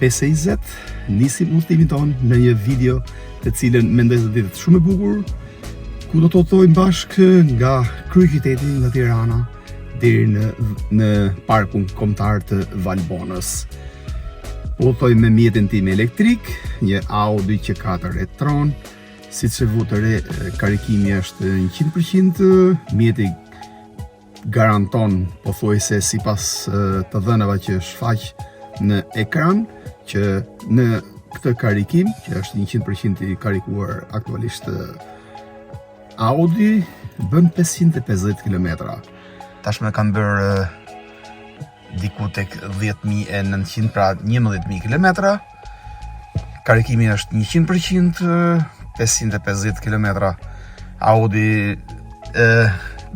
5:20, nisim udhëtimin ton në një video të cilën mendoj se do të shumë e bukur, ku do të udhtojmë bashkë nga kryeqyteti nga Tirana deri në parkun kombëtar të Valbonës. Udhtojmë me mjetin tim elektrik, një Audi Q4 e-tron, siç e vu të re, karikimi është 100%, mjeti garanton pothuajse sipas të dhënave që shfaq në ekran që në këtë karikim, që është 100% i karikuar aktualisht, Audi bën 550 km. Tashmë kam bërë diku tek 10.900, pra 11.000 km. Karikimi është 100%, 550 km. Audi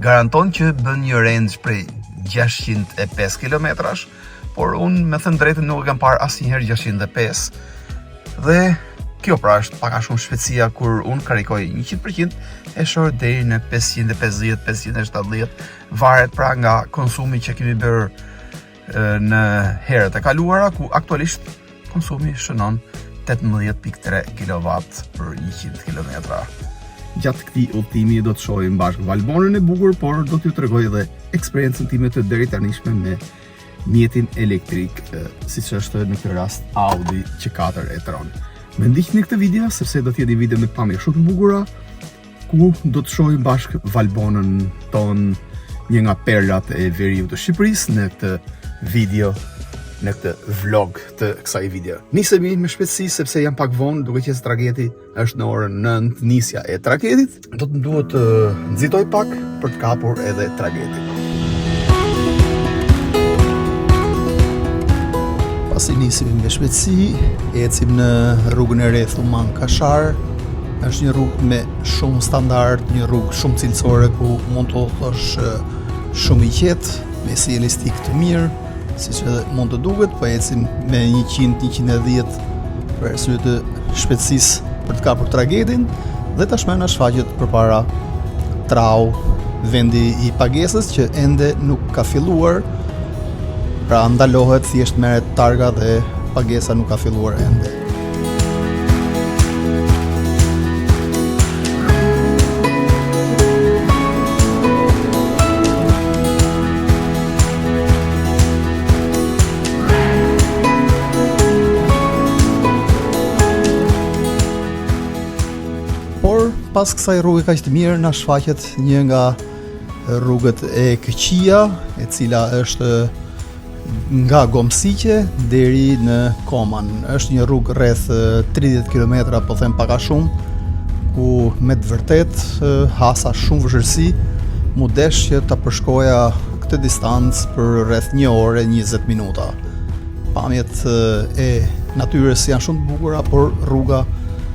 garanton që bën një range prej 605 km, por unë me thënë drejtën nuk e kam parë asnjëherë 605. Dhe kjo pra është pak a shumë shpejtësia kur unë karikoj 100%, e shoh deri në 550-570, varet pra nga konsumi që kemi bërë në herët e kaluara, ku aktualisht konsumi shënon 18.3 kW për 100 km. Gjatë këtij udhëtimi do të shohim bashkë Valbonën e bukur, por do t'ju tregoj edhe eksperiencën time të deritanishme me mjetin elektrik, siç është në këtë rast Audi Q4 e-tron. Më ndiqni këtë video sepse do të jetë një video me pamje shumë të bukura, ku do të shohim bashkë Valbonën ton, një nga perlat e veriut të Shqipërisë në këtë video, në këtë vlog të kësaj video. Nisemi me shpejtësi sepse jam pak vonë, duke qenë se trageti është në orën 9, nisja e tragetit. Do të duhet të nxitoj pak për të kapur edhe tragetin. Pasi nisemi me shpejtësi, ecim në rrugën e re Thuman Kashar. Është një rrugë me shumë standard, një rrugë shumë cilësore ku mund të thosh shumë i qetë, me sjellëstik të mirë, siç edhe mund të duket, po ecim me 100-110 për arsye të shpejtësisë për të kapur tragetin, dhe tashmë na shfaqet përpara trau, vendi i pagesës që ende nuk ka filluar. Pra ndalohet, thjesht merret targa dhe pagesa nuk ka filluar ende. Pas kësaj rrugë kaq të mirë na shfaqet një nga rrugët e Këqija, e cila është nga Gomsiqe deri në Koman. Është një rrugë rreth 30 km, po them pak a shumë, ku me të vërtet hasa shumë vështirësi mu desh që ta përshkoja këtë distancë për rreth 1 orë 20 minuta. Pamjet e natyrës janë shumë të bukura, por rruga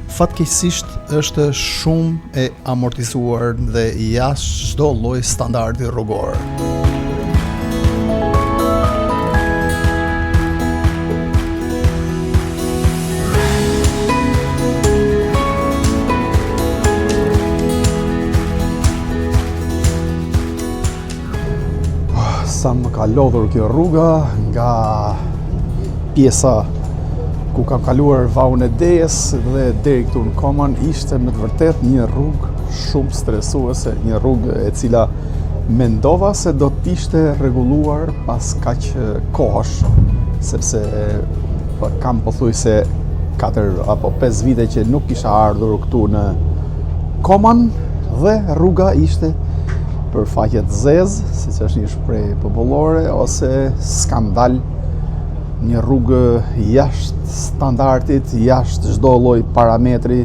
fatkeqësisht është shumë e amortizuar dhe jashtë çdo lloj standardi rrugor. Sa më ka lodhur kjo rruga nga pjesa ku kam kaluar Vaun e Dejes dhe deri këtu në Koman, ishte me të vërtet një rrugë shumë stresuese, një rrugë e cila mendova se do të ishte rregulluar pas kaq kohësh, sepse kam pothuajse 4 apo 5 vite që nuk kisha ardhur këtu në Koman, dhe rruga ishte për faqet zezë, siç është një shprehje popullore, ose skandal. Një rrugë jashtë standardit, jashtë çdo lloj parametri.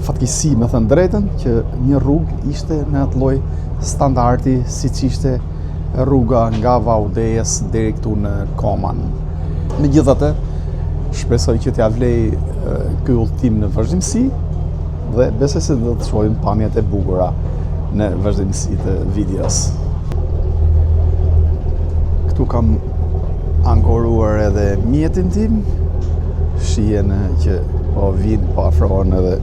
Fatkeqësi, me thënë drejtën, që një rrugë ishte në atë lloj standardi siç ishte rruga nga Vaudejes deri këtu në Koman. Megjithatë, shpresoj që t'ja vlej ky udhëtim në vazhdimsi, dhe besoj se do të shohim pamjet e bukura në vazhdimsi të videos. Këtu kam ankoruar edhe mjetin tim, shihen që po vinë, po afrohen edhe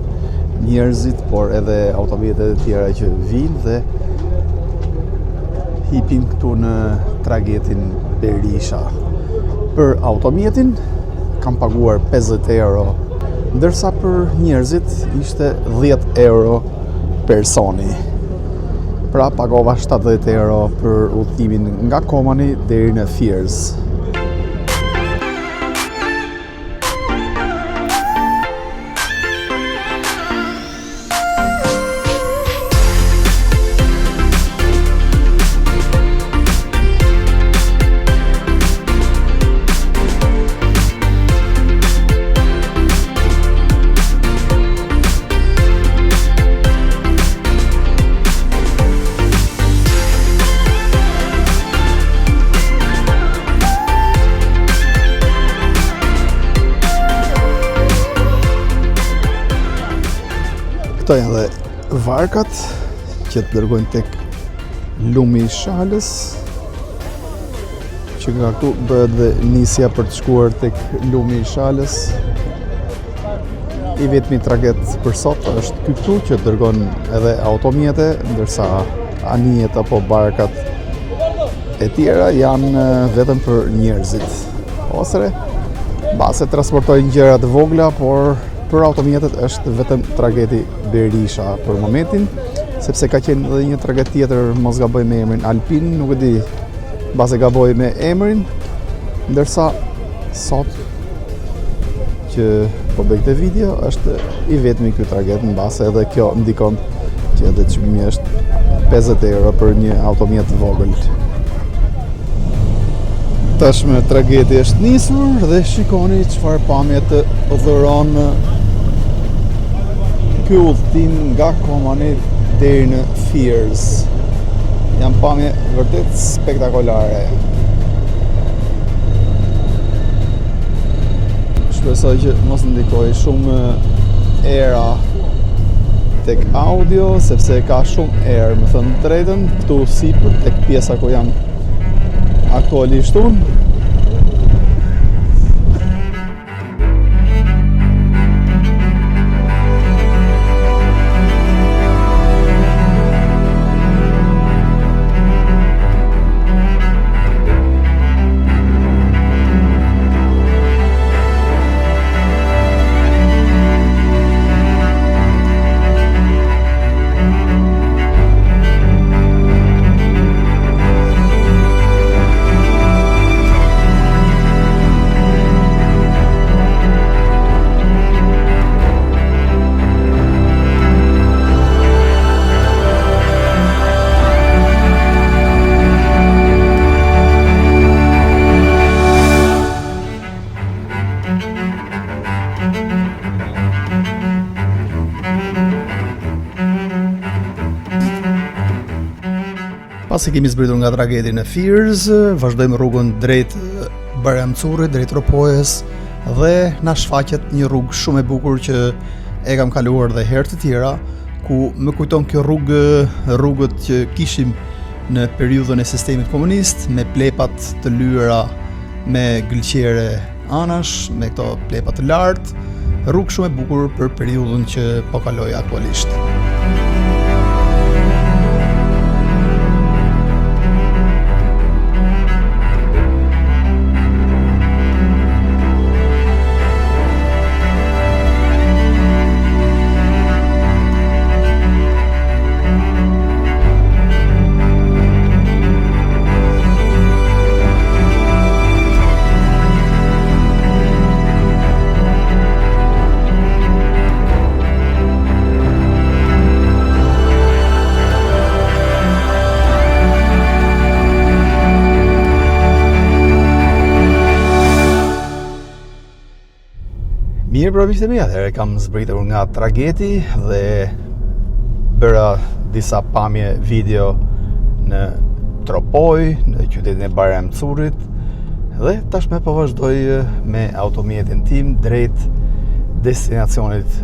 njerëzit, por edhe autobuset e tjera që vinë dhe hipin këtu në tragetin Berisha. Për automjetin kam paguar 50 euro, ndërsa për njerëzit ishte 10 euro personi. Pra pagova 70 euro për udhëtimin nga Komani deri në Fiers. Këto janë dhe varkat që të dërgojnë tek lumi I Shalës, që nga këtu bëhet dhe nisja për të shkuar tek lumi I Shalës. I vetmi traget për sot është ky këtu që dërgon edhe automjete, ndërsa anijet apo barkat e tjera janë vetëm për njerëzit. Ose base transportojnë gjëra të vogla, por për automjetet është vetëm trageti Berisha për momentin, sepse ka qenë edhe një traget tjetër, mos gaboj me emrin Alpin, nuk e di, base gaboj me emrin, ndërsa sot që po bëj këtë video është I vetmi ky traget, në base edhe kjo ndikon që edhe çmimi është 50 euro për një automjet të vogël. Tashmë tragedi është nisur dhe shikoni çfarë pamje të dhuron ky udhëtim nga Komani deri në Fiers. Janë pamje vërtet spektakolare. Shpresoj që mos ndikoj shumë era tek audio, sepse ka shumë erë, më thënë drejtën, këtu sipër tek pjesa ku jam aktualisht unë. Pasi kemi zbritur nga tragedi në Fiers, vazhdojmë rrugën drejt Baramcurit, drejt Ropojës, dhe na shfaqet një rrugë shumë e bukur që e kam kaluar dhe herë të tjera, ku më kujton kjo rrugët që kishim në periudhën e sistemit komunist, me plepat të lyera me gëlqere anash, me këto plepat të lartë, rrugë shumë e bukur për periudhën që po kaloj aktualisht. Mirë pra miqtë e mi, atëherë kam zbritur nga trageti dhe bëra disa pamje video në Tropoj, në qytetin e Baramcurit, dhe tashmë po vazhdoj me automjetin tim drejt destinacionit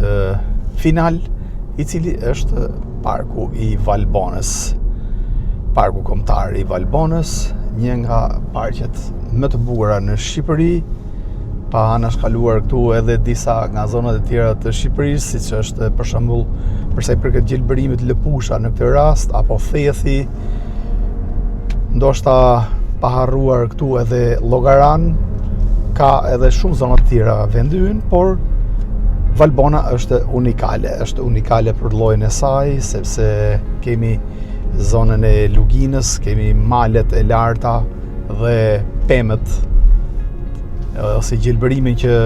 final, I cili është parku I Valbonës. Parku kombëtar I Valbonës, një nga parqet më të bukura në Shqipëri, pa anashkaluar këtu edhe disa nga zonat e tjera të Shqipërisë, siç është për shembull për sa I përket gjelbërimit Lëpusha në këtë rast, apo Thethi, ndoshta pa harruar këtu edhe Llogaran, ka edhe shumë zona të tjera vendi ynë, por Valbona është unikale për llojin e saj, sepse kemi zonën e luginës, kemi malet e larta dhe pemët ose gjelbërimin që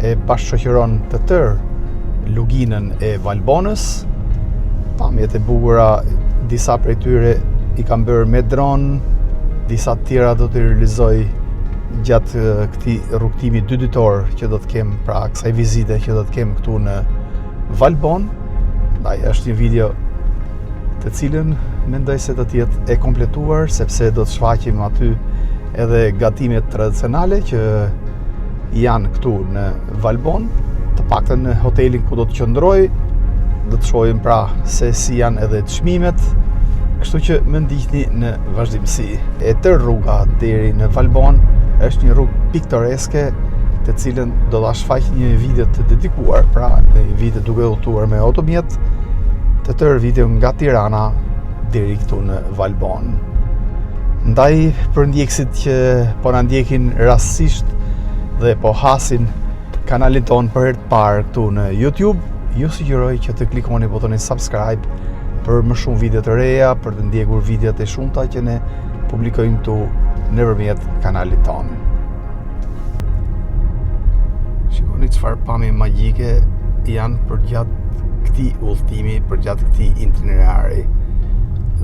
e bashkëshoqëron të tërë luginën e Valbonës. Pamjet e bukura, disa prej tyre i kam bërë me dron, disa të tjera do të realizoj gjatë këtij rrugtimi 2 ditor që do të kem, pra kësaj vizite që do të kem këtu në Valbon. Ndaj është një video të cilën mendoj se do të jetë e kompletuar, sepse do të shfaqim aty edhe gatimet tradicionale që janë këtu në Valbon, të paktën në hotelin ku do të qëndroj. Do të shohim pra se si janë edhe çmimet, kështu që më ndiqni në vazhdimsi. E tërë rruga deri në Valbon është një rrugë piktoreske, të cilën do ta shfaq një video të dedikuar, pra një video duke udhëtuar me automjet, të tërë video nga Tirana deri këtu në Valbon. Ndaj për ndjekësit që po na ndjekin rastësisht dhe po hasin kanalin ton për herë të parë këtu në YouTube, ju sugjeroj që të klikoni botonin subscribe për më shumë video të reja, për të ndjekur videot e shumta që ne publikojmë këtu nëpërmjet kanalit ton. Shikoni çfarë pamje magjike janë përgjatë këtij udhëtimi, përgjatë këtij itinerari.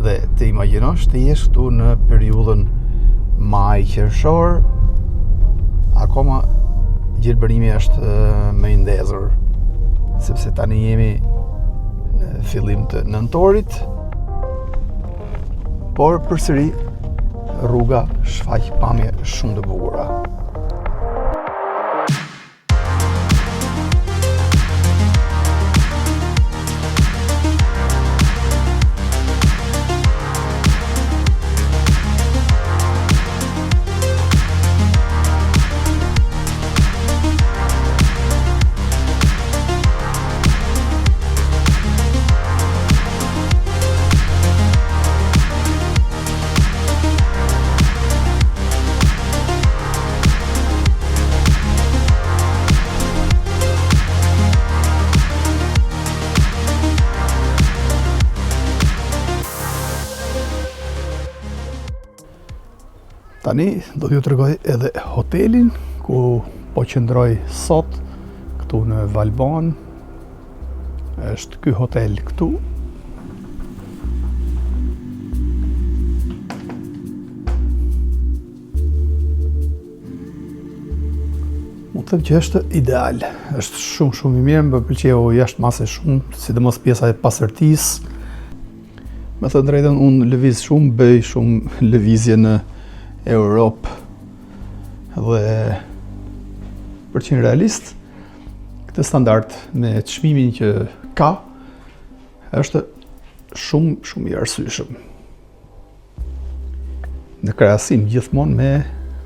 Dhe të imagjinosh të jesh këtu në periudhën maj-qershor, akoma gjelbërimi është më i ndezur, sepse tani jemi në fillim të nëntorit, por përsëri rruga shfaq pamje shumë të bukura. Tani do t'ju tregoj edhe hotelin ku po qëndroj sot këtu në Valbon. Është ky hotel këtu. Mund të them që është ideal. Është shumë i mirë, më pëlqeu jashtë mase shumë, sidomos pjesa e pasërtisë. Me thënë drejtën, unë lëviz shumë, bëj shumë lëvizje në Europë dhe për qenë realist, këtë standard me çmimin që ka është shumë i arsyeshëm. Në krahasim gjithmonë me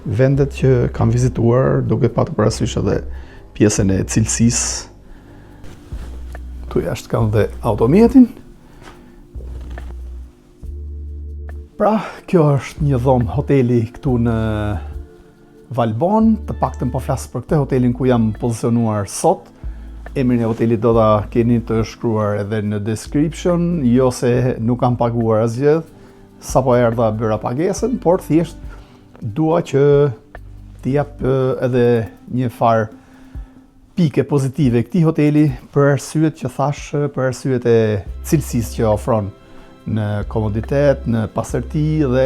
vendet që kam vizituar, duke patur parasysh edhe pjesën e cilësisë. Tu jashtë kam dhe automjetin. Pra, kjo është një dhomë hoteli këtu në Valbon, të paktën po flas për këtë hotelin ku jam pozicionuar sot. Emrin e hotelit do ta keni të shkruar edhe në description, jo se nuk kam paguar asgjë, sapo erdha bëra pagesën, por thjesht dua që t'i jap edhe një farë pike pozitive këtij hoteli për arsyet që thash, për arsyet e cilësisë që ofron në komoditet, në pasërti dhe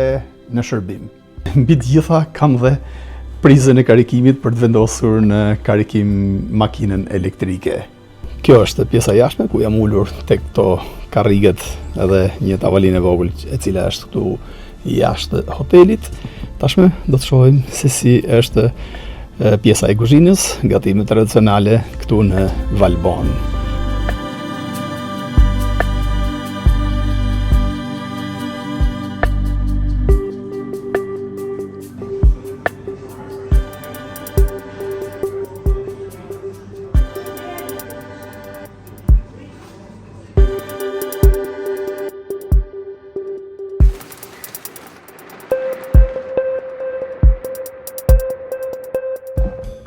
në shërbim. Mbi të gjitha kam dhe prizën e karikimit për të vendosur në karikim makinën elektrike. Kjo është pjesa jashtme ku jam ulur tek këto karriget edhe një tavolinë e vogël e cila është këtu jashtë hotelit. Tashmë do të shohim se si është pjesa e kuzhinës, gatimet tradicionale këtu në Valbon.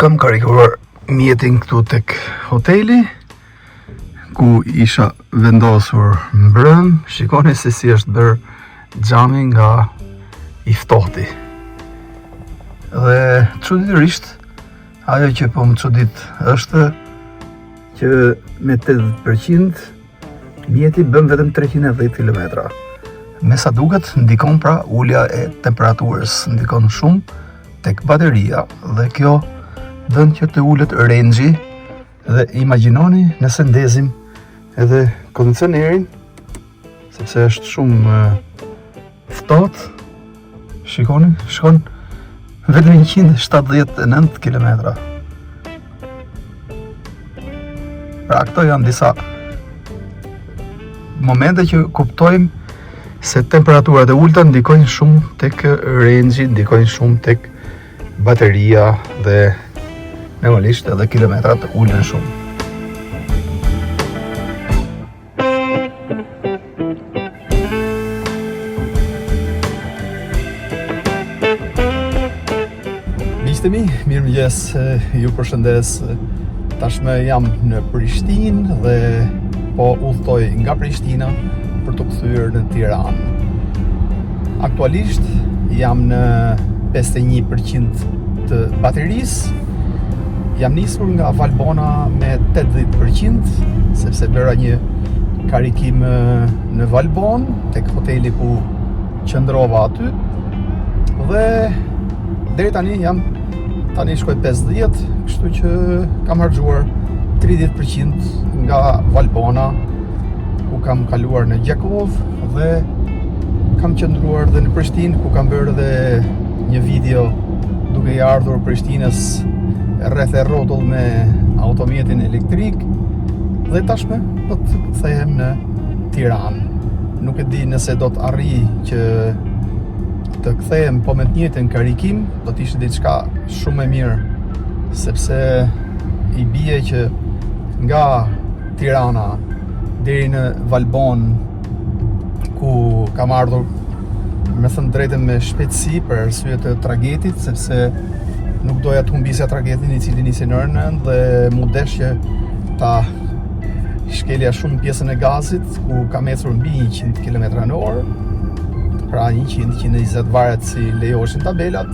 kam karikuar mjetin këtu tek hoteli, ku isha vendosur mbrëm. Shikoni se si është bërë xhami nga i ftohti. Dhe çuditërisht, ajo që po më çudit është që me 80% mjeti bën vetëm 310 km. Me sa duket ndikon pra ulja e temperaturës, ndikon shumë tek bateria dhe kjo bën që të ulet range-i dhe imagjinoni nëse ndezim edhe kondicionerin, sepse është shumë ftohtë. Shikoni, shkon vetëm 179 km. Pra këto janë disa momente që kuptojmë se temperaturat e ulta ndikojnë shumë tek range-i, ndikojnë shumë tek bateria dhe normalisht edhe kilometrat ulen shumë. Miqtë mi, mirëmëngjes, ju përshëndes. Tashmë jam në Prishtinë dhe po udhtoj nga Prishtina për të kthyer në Tiranë. Aktualisht jam në 51% të baterisë. Jam nisur nga Valbona me 80%, sepse bëra një karikim në Valbon, tek hoteli ku qëndrova aty. Dhe deri tani shkoj 50, kështu që kam harxuar 30% nga Valbona, ku kam kaluar në Gjakov dhe kam qëndruar dhe në Prishtinë, ku kam bërë edhe një video duke i ardhur Prishtinës rreth e rrotull me automjetin elektrik. Dhe tashme do të kthehem në Tiranë. Nuk e di nëse do të arrij që të kthehem po me të njëjtën karikim, do të ishte diçka shumë e mirë, sepse i bie që nga Tirana deri në Valbon, ku kam ardhur me thënë drejtën me shpejtësi për arsye të tragetit, sepse nuk doja të humbisja tragetin i cili nisi në Rënën dhe mu desh që ta shkelja shumë pjesën e gazit, ku kam ecur mbi 100 km/h, pra 100-120 varet si lejoshin tabelat,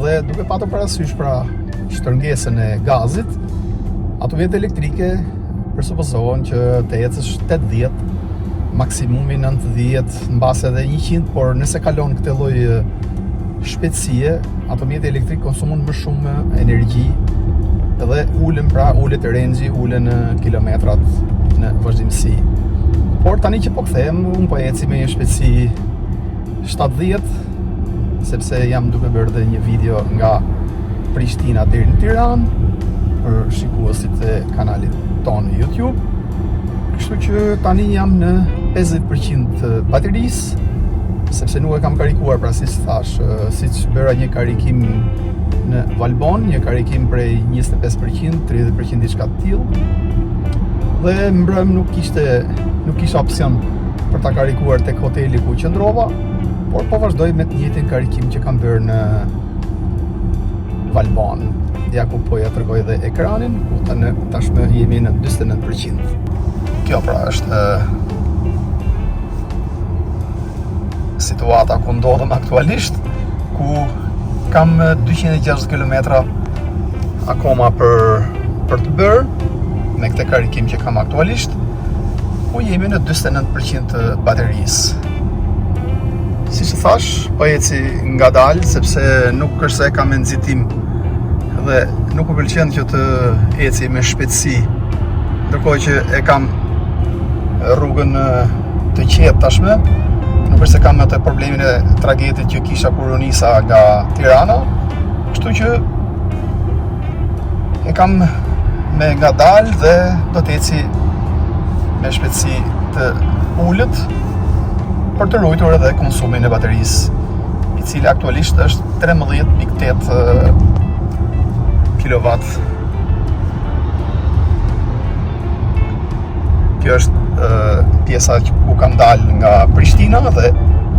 dhe duke patur parasysh pra shtrëngesën e gazit, automjet elektrike presupozohen që të ecësh 80, maksimumi 90, mbas edhe 100, por nëse kalon këtë lloj shpejtësie, automjeti elektrik konsumon më shumë energji dhe ulet range-i, ulen kilometrat në vazhdimsi. Por tani që po kthehem, unë po eci me një shpejtësi 70, sepse jam duke bërë dhe një video nga Prishtina deri në Tiranë për shikuesit e kanalit tonë YouTube. Kështu që tani jam në 50% baterisë, sepse nuk e kam karikuar, pra si thash, siç bëra një karikim në Valbon, një karikim prej 25%, 30% diçka të tillë. Dhe mbrëm nuk kisha opsion për ta karikuar tek hoteli ku qëndrova, por po vazhdoj me të njëjtin karikim që kam bërë në Valbon. Ja ku po ja tregoj dhe ekranin, ku tashmë jemi në 49%. Kjo pra është situata ku ndodhem aktualisht, ku kam 260 km akoma për të bërë me këtë karikim që kam aktualisht, ku jemi në 49% të baterisë. Si që thash, po eci nga dalë, sepse nuk është se kam nxitim dhe nuk më pëlqen që të eci me shpejtësi, ndërkohë që e kam rrugën të qetë tashme. Nuk është se kam atë problemin e tragetit që kisha kur u nisa nga Tirana, kështu që e kam me ngadalë dhe do të eci me shpejtësi të ulët për të ruajtur edhe konsumin e baterisë, i cili aktualisht është 13.8 kW. Kjo është pjesa ku kam dalë nga Prishtina dhe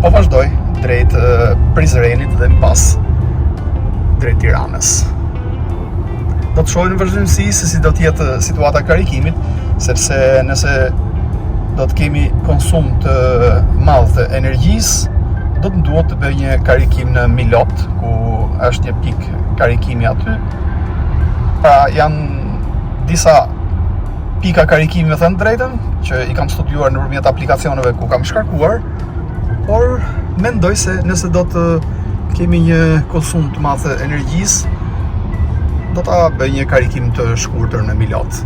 po vazhdoj drejt Prizrenit dhe më pas drejt Tiranës. do të shohim në vazhdimsi se si do të jetë situata e karikimit, sepse nëse do të kemi konsum të madh të energjisë, do të duhet të bëj një karikim në Milot, ku është një pik karikimi aty. Pra janë disa pika karikimi, me thënë drejtën, që i kam studiuar nëpërmjet aplikacioneve ku kam shkarkuar, por mendoj se nëse do të kemi një konsum të madh të energjisë, do ta bëj një karikim të shkurtër në Milot.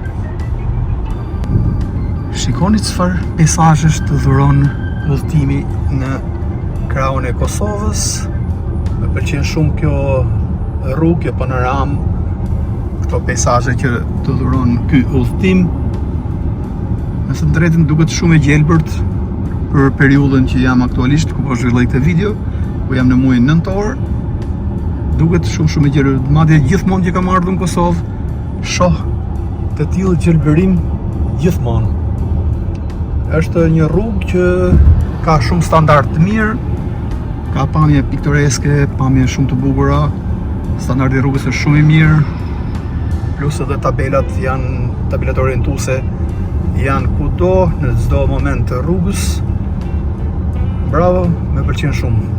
Shikoni çfarë peizazhesh të dhuron udhëtimi në krahun e Kosovës. Më pëlqen shumë kjo rrugë, kjo panoram, këto peizazhe që të dhuron ky udhëtim. Me të drejtën duket shumë e gjelbërt për periudhën që jam aktualisht, ku po zhvilloj këtë video, ku jam në muajin nëntor. Duket shumë e gjelbërt. Madje gjithmonë që kam ardhur në Kosovë, shoh të tillë gjelbërim gjithmonë. Është një rrugë që ka shumë standard të mirë, ka pamje piktoreske, pamje shumë të bukura, standardi i rrugës është shumë i mirë, plus edhe tabelat orientuese janë kudo në çdo moment të rrugës. Bravo, më pëlqen shumë.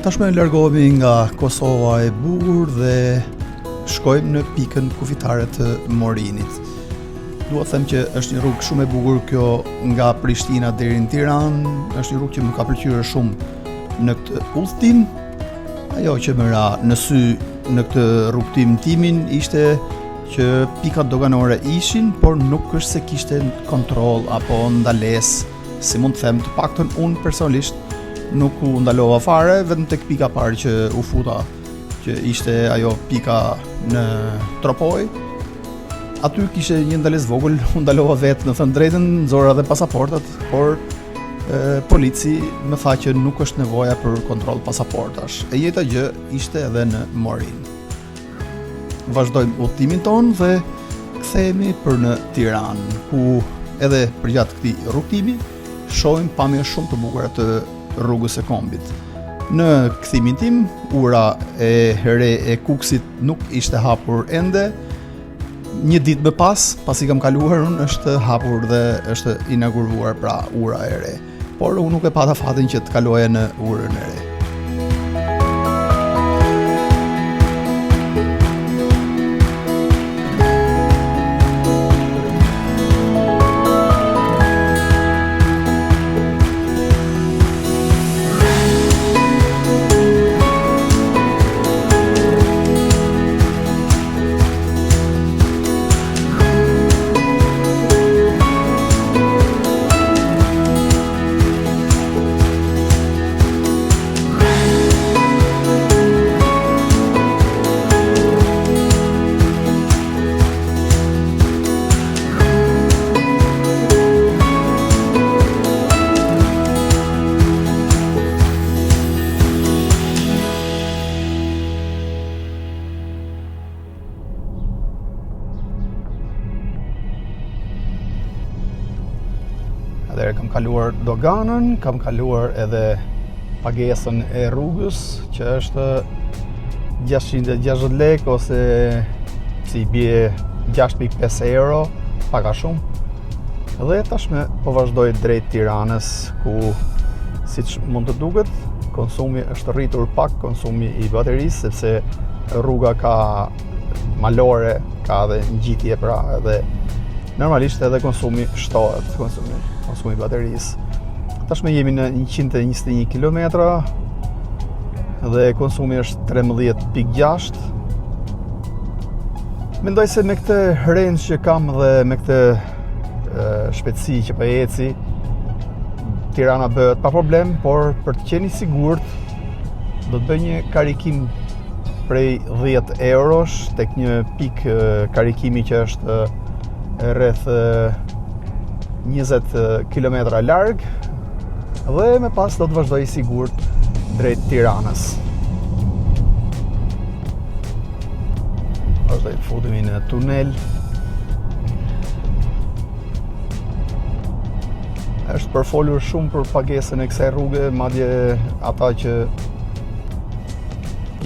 Tashmë largohemi nga Kosova e bukur dhe shkojmë në pikën kufitare të Morinit. Dua të them që është një rrugë shumë e bukur kjo nga Prishtina deri në Tiranë, është një rrugë që më ka pëlqyer shumë në këtë udhëtim. Ajo që më ra në sy në këtë rrugtim timin ishte që pikat doganore ishin, por nuk është se kishte kontroll apo ndalesë, si mund të them, të paktën unë personalisht nuk u ndalova fare, vetëm tek pika parë që u futa, që ishte ajo pika në Tropoj. Aty kishte një ndalesë vogël, u ndalova vetë, në thënë drejtën, nxora dhe pasaportat, por polici më tha që nuk është nevoja për kontroll pasaportash. E njëjta gjë ishte edhe në Morin. Vazhdojmë udhëtimin ton dhe kthehemi për në Tiranë, ku edhe përgjatë këtij rrugtimi shohim pamje shumë të bukura të rrugës së Kombit. Në kthimin tim, ura e re e Kuksit nuk ishte hapur ende. Një ditë më pasi kam kaluar unë, është hapur dhe është inauguruar pra ura e re. Por unë nuk e pata fatin që të kaloja në urën e re. Atëherë kam kaluar doganën, kam kaluar edhe pagesën e rrugës, që është 660 lek ose si bie 6.5 euro, pak a shumë. Dhe tashmë po vazhdoj drejt Tiranës, ku siç mund të duket, konsumi është rritur pak, konsumi i baterisë, sepse rruga ka malore, ka edhe ngjitje, pra edhe normalisht edhe konsumi shtohet, konsumi i baterisë. Tashmë jemi në 121 km dhe konsumi është 13.6. Mendoj se me këtë range që kam dhe me këtë shpejtësi që po eci, Tirana bëhet pa problem, por për të qenë i sigurt do të bëj një karikim prej 10 eurosh tek një pik karikimi që është rreth 20 km larg dhe me pas do të vazhdoj i sigurt drejt Tiranës. Vazhdoj të futemi në tunel. Është përfolur shumë për pagesën e kësaj rrugë, madje ata që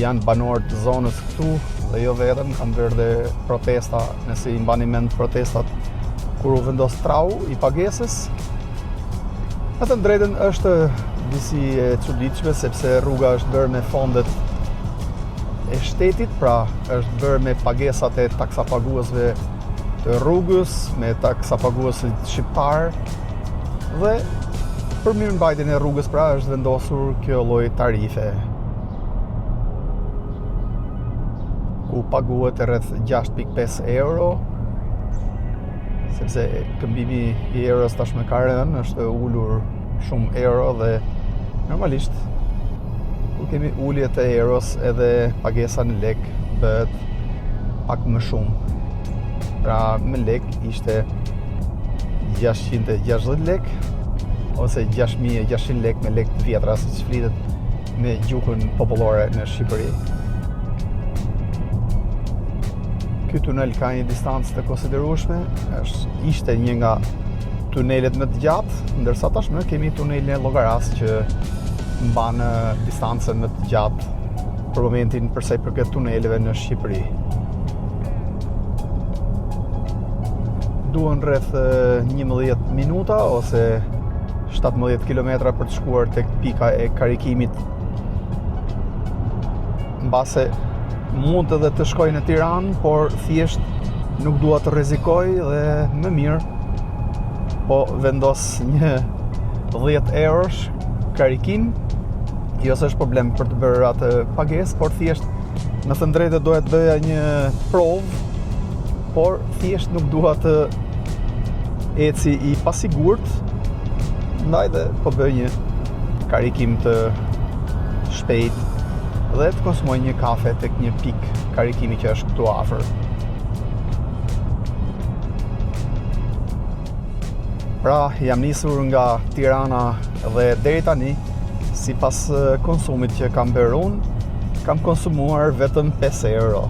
janë banorë të zonës këtu dhe jo vetëm kanë bërë dhe protesta, nëse i mbani mend protestat kur u vendos trau i pagesës. Në të drejtën është disi e çuditshme sepse rruga është bërë me fondet e shtetit, pra është bërë me pagesat e taksapaguesve të rrugës, me taksapaguesit shqiptar dhe për mirëmbajtjen e rrugës pra është vendosur kjo lloj tarife ku paguhet rreth 6.5 euro, sepse këmbimi i euros tashmë ka rënë, është ulur shumë euro dhe normalisht kur kemi ulje të euros edhe pagesa në lek bëhet pak më shumë. Pra me lek ishte 660 lek ose 6.600 lek me lek të vjetra, siç flitet me gjuhën popullore në Shqipëri. Ky tunel ka një distancë të konsiderueshme, ishte një nga tunelet më të gjatë, ndërsa tashmë kemi tunelin e Llogaras që mban distancën më të gjatë për momentin për sa i përket tuneleve në Shqipëri. Duhen rreth 11 minuta ose 17 kilometra për të shkuar tek pika e karikimit. Mbase mund edhe të shkoj në Tiranë, por thjesht nuk dua të rrezikoj dhe më mirë po vendos një 10 eurosh karikim. Jo se është problem për të bërë atë pagesë, por thjesht me thënë drejtë doja të bëja një provë, por thjesht nuk dua të eci i pasigurt, ndaj dhe po bëj një karikim të shpejt dhe të konsumoj një kafe tek një pik karikimi që është këtu afër. Pra, jam nisur nga Tirana dhe deri tani, sipas konsumit që kam bërë unë, kam konsumuar vetëm 5 euro.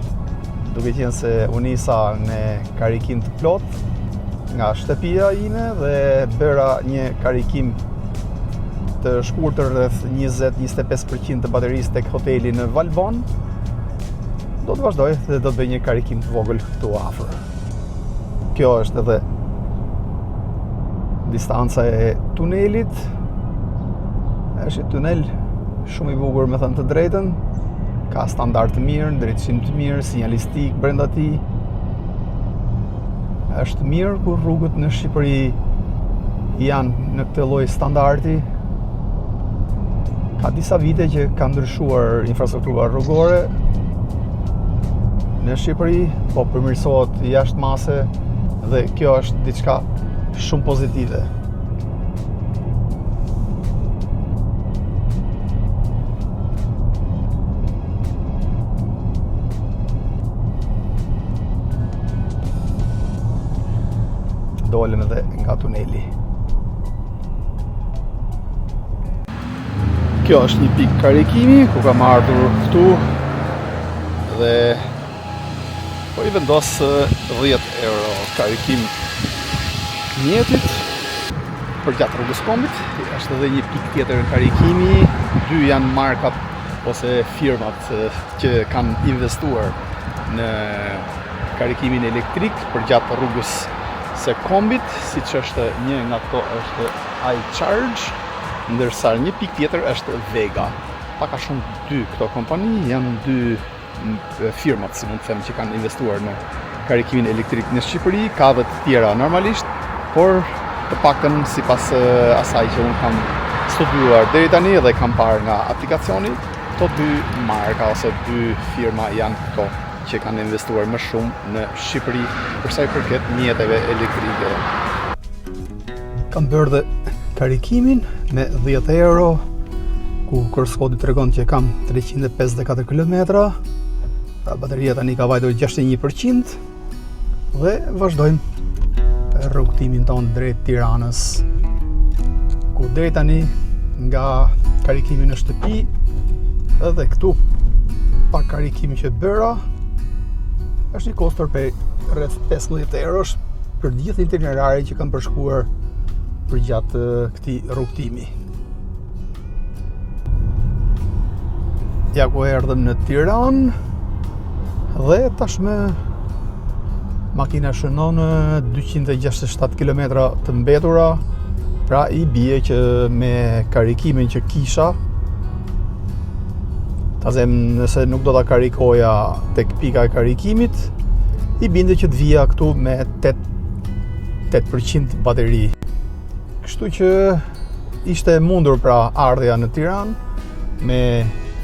Duke qenë se u nisa me karikim të plot nga shtëpia ime dhe bëra një karikim të shkurtër rreth 20-25% të baterisë tek hoteli në Valbon. Do të vazhdoj dhe do të bëj një karikim të vogël këtu afër. Kjo është edhe distanca e tunelit. Është një tunel shumë i bukur, me thënë të drejtën. Ka standard të mirë, drejtësim të mirë, sinjalistik brenda tij. Është mirë kur rrugët në Shqipëri janë në këtë lloj standardi. Ka disa vite që ka ndryshuar infrastruktura rrugore në Shqipëri, po përmirësohet jashtëmase dhe kjo është diçka shumë pozitive. Dolem edhe nga tuneli. Kjo është një pikë karikimi ku kam ardhur këtu dhe po i vendos 10 euro karikim mjetit për gjatë rrugës kombit. Është edhe një pikë tjetër karikimi. Dy janë markat ose firmat që kanë investuar në karikimin elektrik për gjatë rrugës së kombit, siç është një nga ato është iCharge, ndërsa një pikë tjetër është Vega. Paka shumë dy këto kompani, janë dy firmat, si mund të them, që kanë investuar në karikimin elektrik në Shqipëri. Ka dhe të tjera normalisht, por të paktën sipas asaj që unë kam studiuar deri tani dhe kam parë nga aplikacioni, këto dy marka ose dy firma janë këto që kanë investuar më shumë në Shqipëri për sa i përket mjeteve elektrike. Kam bërë dhe karikimin me 10 euro, ku kurskodi tregon që kam 354 km, pra bateria tani ka vajtur 61% dhe vazhdojmë rrugtimin tonë drejt Tiranës, ku deri tani nga karikimi në shtëpi edhe këtu pa karikimi që bëra është një kostor për rreth 15 eurosh për gjithë itinerari që kam përshkuar për gjatë këtij rrugtimi. Ja ku erdhëm në Tiranë dhe tashmë makina shënon 267 km të mbetura, pra i bie që me karikimin që kisha, ta them nëse nuk do ta karikoja tek pika e karikimit, i binde që të vija këtu me 8% bateri. Kështu që ishte mundur pra ardhja në Tiranë me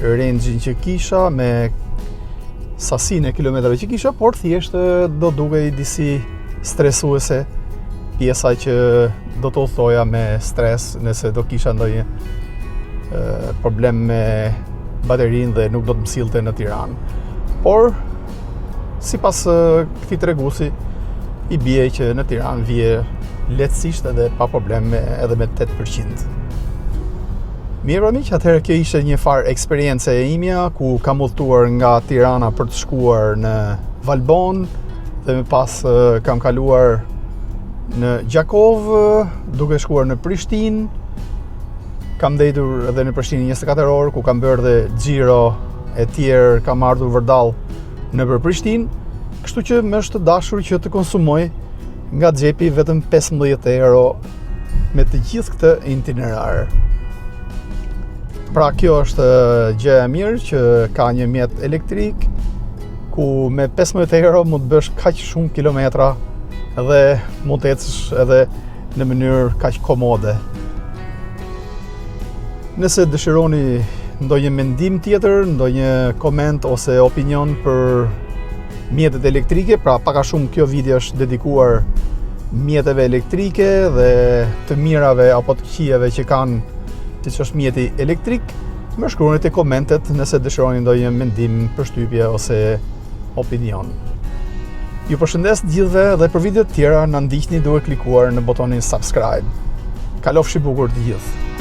range-in që kisha, me sasinë e kilometrave që kisha, por thjesht do dukej disi stresuese pjesa që do të udhtoja me stres nëse do kisha ndonjë problem me baterinë dhe nuk do të më sillte në Tiranë. Por sipas këtij treguesi i bie që në Tiranë vije lehtësisht edhe pa probleme edhe me 8%. Mirë miq, atëherë kjo ishte një farë eksperiencë e imja ku kam udhëtuar nga Tirana për të shkuar në Valbon dhe më pas kam kaluar në Gjakov duke shkuar në Prishtinë. Kam ndëjtur edhe në Prishtinë 24 orë ku kam bërë dhe xhiro e tjerë, kam ardhur vërdall nëpër Prishtinë, kështu që më është dashur që të konsumoj nga xhepi vetëm 15 euro me të gjithë këtë itinerar. Pra kjo është gjë e mirë që ka një mjet elektrik ku me 15 euro mund të bësh kaq shumë kilometra dhe mund të ecësh edhe në mënyrë kaq komode. Nëse dëshironi ndonjë mendim tjetër, ndonjë koment ose opinion për mjetet elektrike, pra pak a shumë kjo video është dedikuar mjeteve elektrike dhe të mirave apo të këqijave që kanë siç është mjeti elektrik, më shkruani te komentet nëse dëshironi ndonjë mendim, përshtypje ose opinion. Ju përshëndes të gjithëve dhe për video të tjera na ndiqni duke klikuar në botonin subscribe. Kalofshi bukur të gjithë.